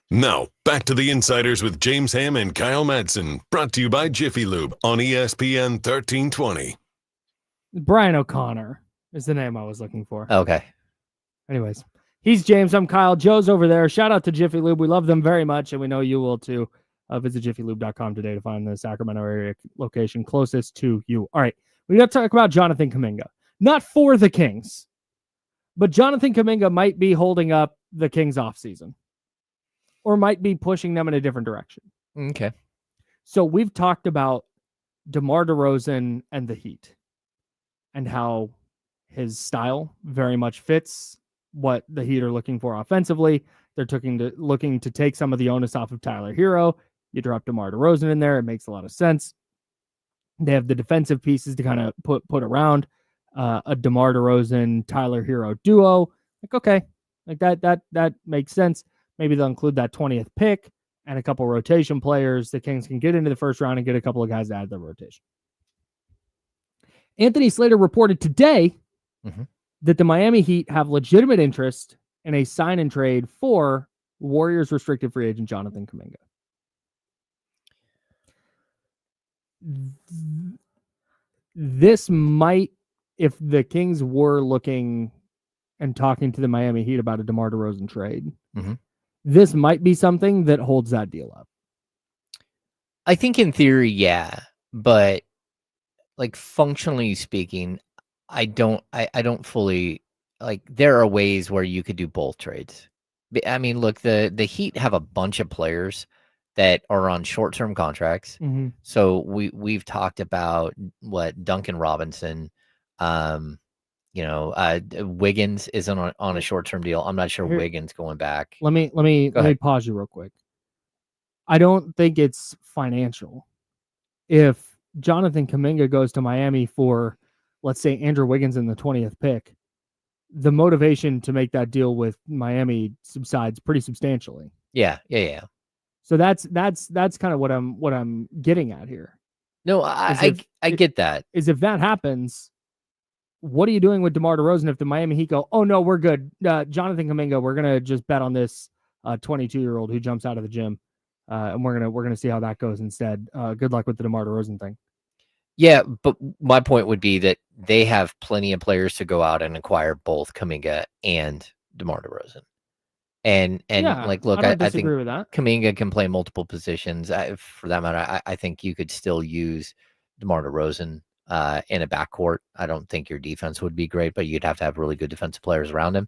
Now, back to the Insiders with James Ham and Kyle Madsen, brought to you by Jiffy Lube on ESPN 1320. Brian O'Connor is the name I was looking for. Okay. Anyways, he's James. I'm Kyle. Joe's over there. Shout out to Jiffy Lube. We love them very much, and we know you will too. Visit jiffylube.com today to find the Sacramento area location closest to you. All right, we got to talk about Jonathan Kuminga. Not for the Kings, but Jonathan Kuminga might be holding up the Kings offseason or might be pushing them in a different direction. Okay. So we've talked about DeMar DeRozan and the Heat and how his style very much fits what the Heat are looking for offensively. They're looking to take some of the onus off of Tyler Hero. You drop DeMar DeRozan in there. It makes a lot of sense. They have the defensive pieces to kind of put around a DeMar DeRozan, Tyler Hero duo. Like, okay, like that makes sense. Maybe they'll include that 20th pick and a couple rotation players. The Kings can get into the first round and get a couple of guys to add their rotation. Anthony Slater reported today that the Miami Heat have legitimate interest in a sign and trade for Warriors restricted free agent Jonathan Kuminga. This might, if the Kings were looking and talking to the Miami Heat about a DeMar DeRozan trade, this might be something that holds that deal up. I think in theory, yeah, but like functionally speaking, I don't fully like. There are ways where you could do both trades. I mean, look, the Heat have a bunch of players that are on short-term contracts. So we've talked about what Duncan Robinson, Wiggins is on a short-term deal. I'm not sure Wiggins going back. Let me pause you real quick. I don't think it's financial. If Jonathan Kuminga goes to Miami for, let's say, Andrew Wiggins in the 20th pick, the motivation to make that deal with Miami subsides pretty substantially. Yeah. So that's kind of what I'm getting at here. No, I get that. Is if that happens, what are you doing with DeMar DeRozan if the Miami Heat go, oh no, we're good. Jonathan Kuminga, we're gonna just bet on this 22-year-old who jumps out of the gym, and we're gonna see how that goes instead. Good luck with the DeMar DeRozan thing. Yeah, but my point would be that they have plenty of players to go out and acquire both Kuminga and DeMar DeRozan. And yeah, look, I think with that. Kuminga can play multiple positions. For that matter, I think you could still use DeMar DeRozan in a backcourt. I don't think your defense would be great, but you'd have to have really good defensive players around him.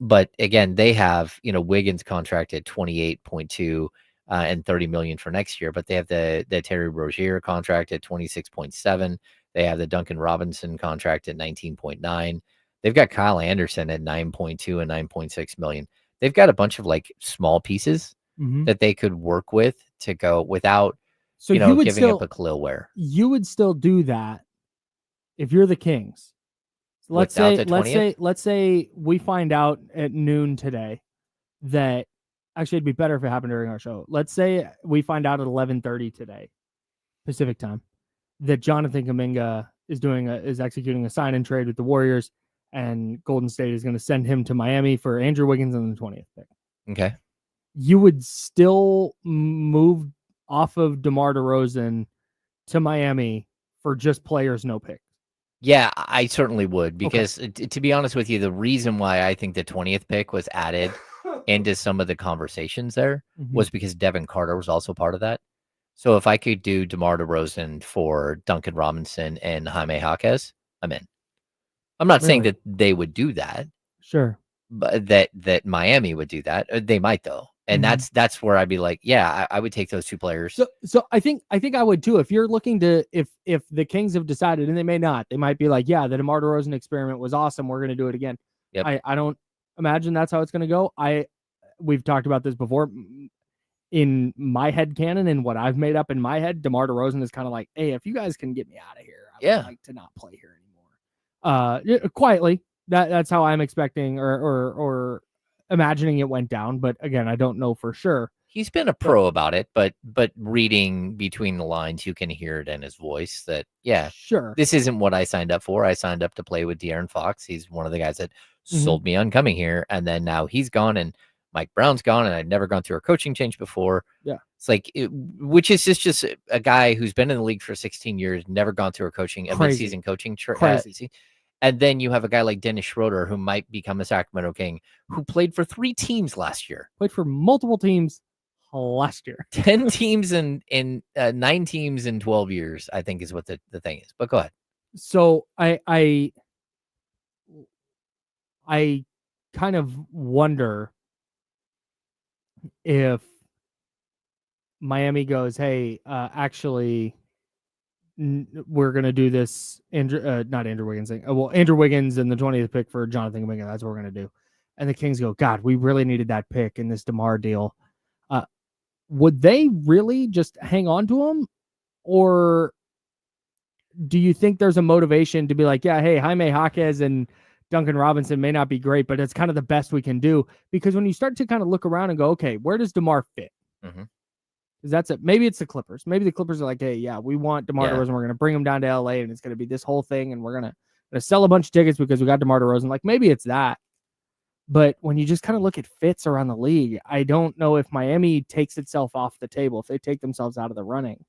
But again, they have, Wiggins contract at 28.2 and $30 million for next year, but they have the Terry Rozier contract at 26.7. They have the Duncan Robinson contract at 19.9. They've got Kyle Anderson at 9.2 and 9.6 million. They've got a bunch of like small pieces that they could work with to go without, giving up a Khalil Ware. You would still do that if you're the Kings. So let's say we find out at noon today that actually it'd be better if it happened during our show. Let's say we find out at 11:30 today, Pacific time, that Jonathan Kuminga is executing a sign and trade with the Warriors, and Golden State is going to send him to Miami for Andrew Wiggins on the 20th pick. Okay. You would still move off of DeMar DeRozan to Miami for just players, no picks. Yeah, I certainly would, because to be honest with you, the reason why I think the 20th pick was added into some of the conversations there was because Devin Carter was also part of that. So if I could do DeMar DeRozan for Duncan Robinson and Jaime Jaquez, I'm in. I'm not saying that they would do that. Sure. But that Miami would do that. They might though. And that's where I'd be like, yeah, I would take those two players. So I think I would too. If you're looking to, if the Kings have decided, and they may not, they might be like, yeah, the DeMar DeRozan experiment was awesome. We're going to do it again. Yep. I don't imagine that's how it's going to go. We've talked about this before. In my head canon and what I've made up in my head, DeMar DeRozan is kind of like, hey, if you guys can get me out of here, I would like to not play here anymore. Quietly, that's how I'm expecting or imagining it went down. But again, I don't know for sure. He's been a pro about it, but reading between the lines, you can hear it in his voice that, yeah, sure, this isn't what I signed up for. I signed up to play with De'Aaron Fox. He's one of the guys that sold me on coming here, and then now he's gone, and Mike Brown's gone, and I'd never gone through a coaching change before. Yeah. It's like, which is just a guy who's been in the league for 16 years, never gone through a mid-season coaching. Crazy. And then you have a guy like Dennis Schroeder, who might become a Sacramento King, who played for 3 teams last year. Played for multiple teams last year. 10 teams in 9 teams in 12 years, I think is what the thing is. But go ahead. So I kind of wonder if Miami goes, hey, actually, we're going to do this, not Andrew Wiggins thing. Well, Andrew Wiggins and the 20th pick for Jonathan Kuminga. That's what we're going to do. And the Kings go, God, we really needed that pick in this DeMar deal. Would they really just hang on to him? Or do you think there's a motivation to be like, yeah, hey, Jaime Jaquez and Duncan Robinson may not be great, but it's kind of the best we can do? Because when you start to kind of look around and go, okay, where does DeMar fit? Mm-hmm. Because that's it. Maybe it's the Clippers. Maybe the Clippers are like, hey, yeah, we want DeMar DeRozan. We're going to bring him down to LA, and it's going to be this whole thing, and we're going to sell a bunch of tickets because we got DeMar DeRozan. Like, maybe it's that. But when you just kind of look at fits around the league, I don't know if Miami takes itself off the table, if they take themselves out of the running.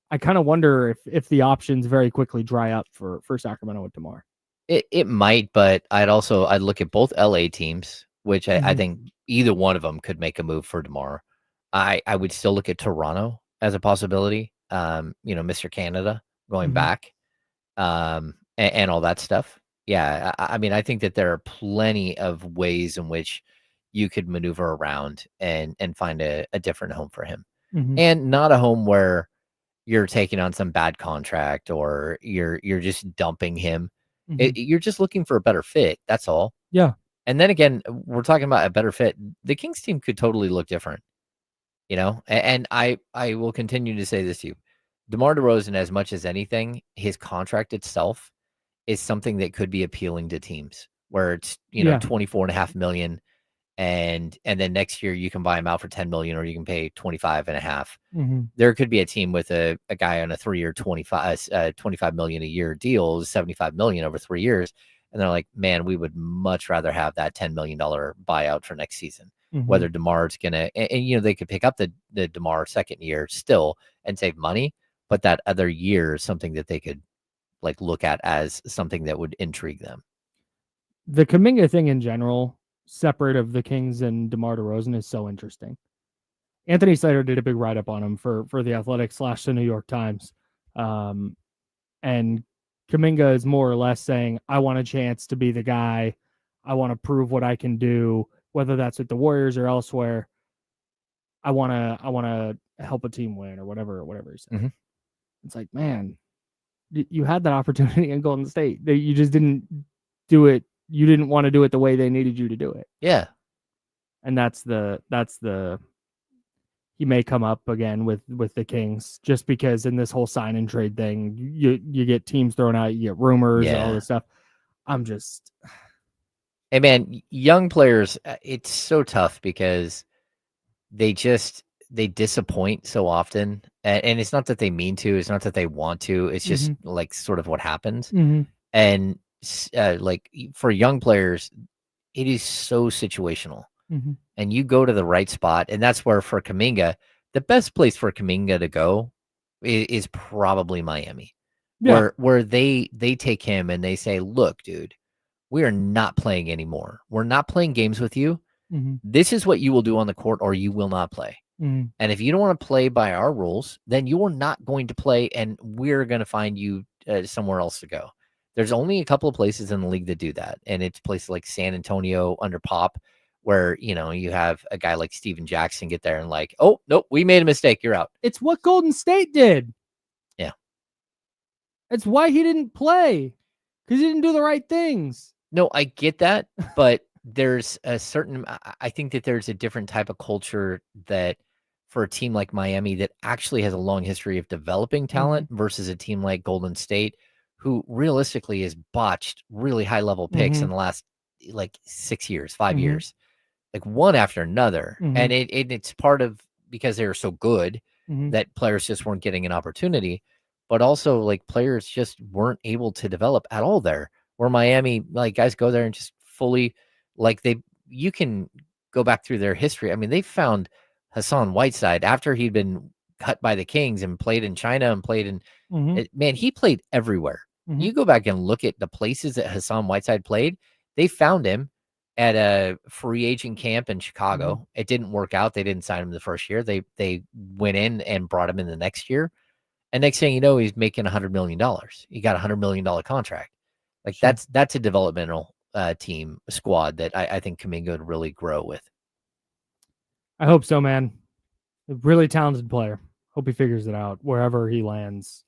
I kind of wonder if the options very quickly dry up for Sacramento with DeMar. It might, but I'd look at both LA teams, which I think either one of them could make a move for DeMar. I would still look at Toronto as a possibility. Mr. Canada going back, and all that stuff. Yeah, I mean, I think that there are plenty of ways in which you could maneuver around and find a different home for him, and not a home where you're taking on some bad contract or you're just dumping him. You're just looking for a better fit. That's all. Yeah. And then again, we're talking about a better fit. The Kings team could totally look different, and I will continue to say this to you. DeMar DeRozan, as much as anything, his contract itself is something that could be appealing to teams where it's, $24.5 million. And then next year you can buy him out for $10 million, or you can pay $25.5. There could be a team with a guy on a 3-year, $25 million a year deal, $75 million over 3 years. And they're like, man, we would much rather have that $10 million buyout for next season. Whether DeMar's going to, and they could pick up the DeMar second year still and save money. But that other year is something that they could look at as something that would intrigue them. The Kuminga thing in general, separate of the Kings and DeMar DeRozan, is so interesting. Anthony Slater did a big write-up on him for the Athletic / the New York Times. And Kuminga is more or less saying, I want a chance to be the guy. I want to prove what I can do, whether that's with the Warriors or elsewhere. I want to help a team win, or whatever he said. It's like, man, you had that opportunity in Golden State. You just didn't do it. You didn't want to do it the way they needed you to do it. Yeah. And that's the he may come up again with the Kings, just because in this whole sign and trade thing, you get teams thrown out, you get rumors and all this stuff. Hey man, young players, it's so tough because they disappoint so often. And it's not that they mean to, it's not that they want to, it's just sort of what happens. And for young players, it is so situational. And you go to the right spot, and that's where for Kuminga, the best place for Kuminga to go is probably Miami, where they take him and they say, look, dude, we are not playing anymore. We're not playing games with you. This is what you will do on the court, or you will not play. And if you don't want to play by our rules, then you're not going to play, and we're going to find you somewhere else to go. There's only a couple of places in the league that do that, and it's places like San Antonio under Pop, where you have a guy like Steven Jackson get there and oh nope, we made a mistake, you're out. It's what Golden State did. Yeah, it's why he didn't play, because he didn't do the right things. No, I get that, but there's a certain, I think that there's a different type of culture that for a team like Miami that actually has a long history of developing talent versus a team like Golden State, who realistically has botched really high level picks in the last 6 years, 5 years, one after another. And it's part of, because they were so good that players just weren't getting an opportunity, but also players just weren't able to develop at all there, where Miami, guys go there and just fully, you can go back through their history, I mean, they found Hassan Whiteside after he'd been cut by the Kings and played in China and played in, man, he played everywhere. You go back and look at the places that Hassan Whiteside played, they found him at a free agent camp in Chicago. It didn't work out. They didn't sign him the first year. They went in and brought him in the next year. And next thing you know, he's making $100 million. He got a $100 million contract. Like that's a developmental team squad that I think Kuminga would really grow with. I hope so, man. A really talented player. Hope he figures it out wherever he lands.